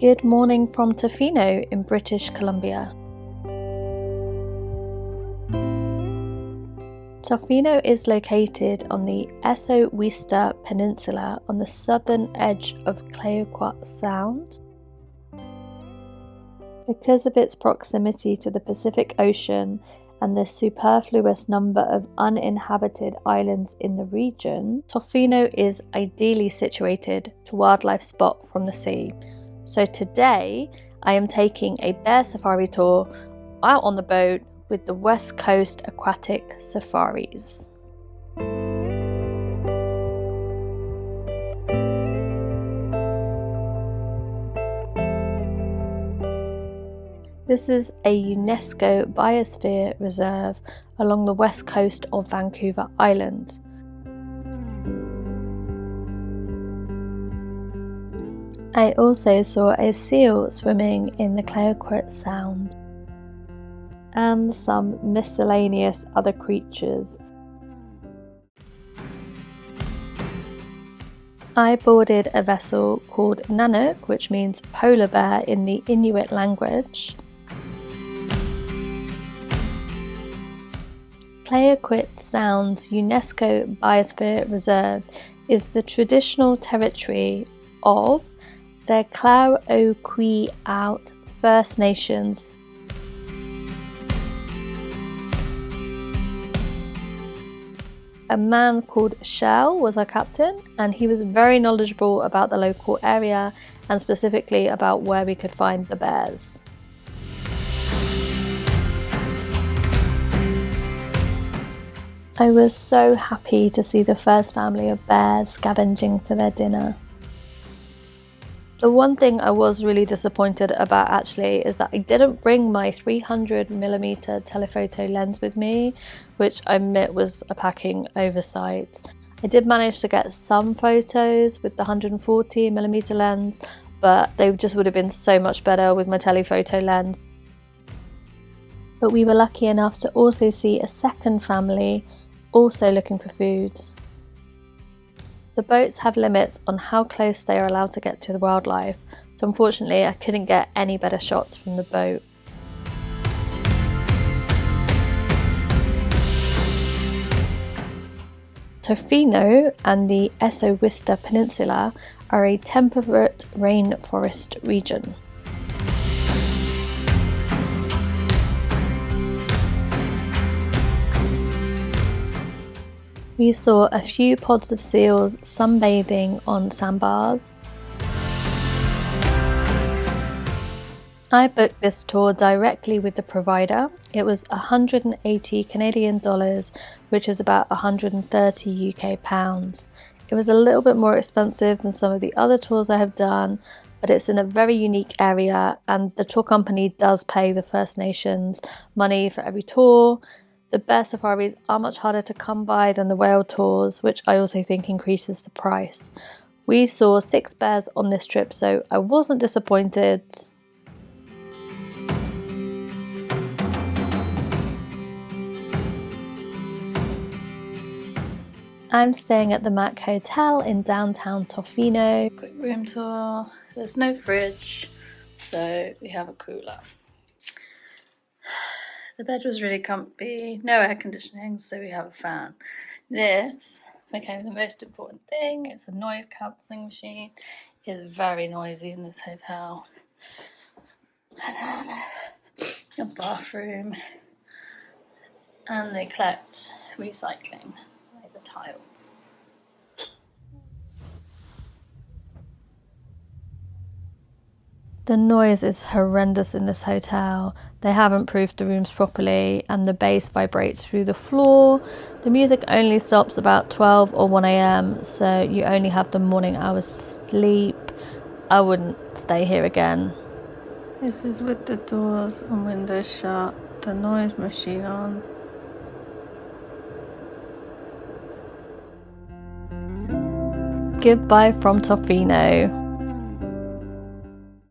Good morning from Tofino in British Columbia. Tofino is located on the Eso-Wista Peninsula on the southern edge of Clayoquot Sound. Because of its proximity to the Pacific Ocean and the superfluous number of uninhabited islands in the region, Tofino is ideally situated to wildlife spot from the sea. So today I am taking a bear safari tour out on the boat with the West Coast Aquatic Safaris. This is a UNESCO Biosphere Reserve along the west coast of Vancouver Island. I also saw a seal swimming in the Clayoquot Sound and some miscellaneous other creatures. I boarded a vessel called Nanook, which means polar bear in the Inuit language. Clayoquot Sound's UNESCO Biosphere Reserve is the traditional territory of the Clayoquot First Nations. A man called Shell was our captain, and he was very knowledgeable about the local area and specifically about where we could find the bears. I was so happy to see the first family of bears scavenging for their dinner. The one thing I was really disappointed about actually is that I didn't bring my 300mm telephoto lens with me, which I admit was a packing oversight. I did manage to get some photos with the 140mm lens, but they just would have been so much better with my telephoto lens. But we were lucky enough to also see a second family also looking for food. The boats have limits on how close they are allowed to get to the wildlife, so unfortunately I couldn't get any better shots from the boat. Tofino and the Eso-Wista Peninsula are a temperate rainforest region. We saw a few pods of seals sunbathing on sandbars. I booked this tour directly with the provider. It was 180 Canadian dollars, which is about 130 UK pounds. It was a little bit more expensive than some of the other tours I have done, but it's in a very unique area and the tour company does pay the First Nations money for every tour. The bear safaris are much harder to come by than the whale tours, which I also think increases the price. We saw 6 bears on this trip, so I wasn't disappointed. I'm staying at the Mac Hotel in downtown Tofino. Quick room tour. There's no fridge, so we have a cooler. The bed was really comfy, no air conditioning, so we have a fan. This became the most important thing. It's a noise cancelling machine. It's very noisy in this hotel. And then a bathroom. And they collect recycling, like the tiles. The noise is horrendous in this hotel. They haven't proofed the rooms properly and the bass vibrates through the floor. The music only stops about 12 or 1 a.m, so you only have the morning hours sleep. I wouldn't stay here again. This is with the doors and windows shut, the noise machine on. Goodbye from Tofino.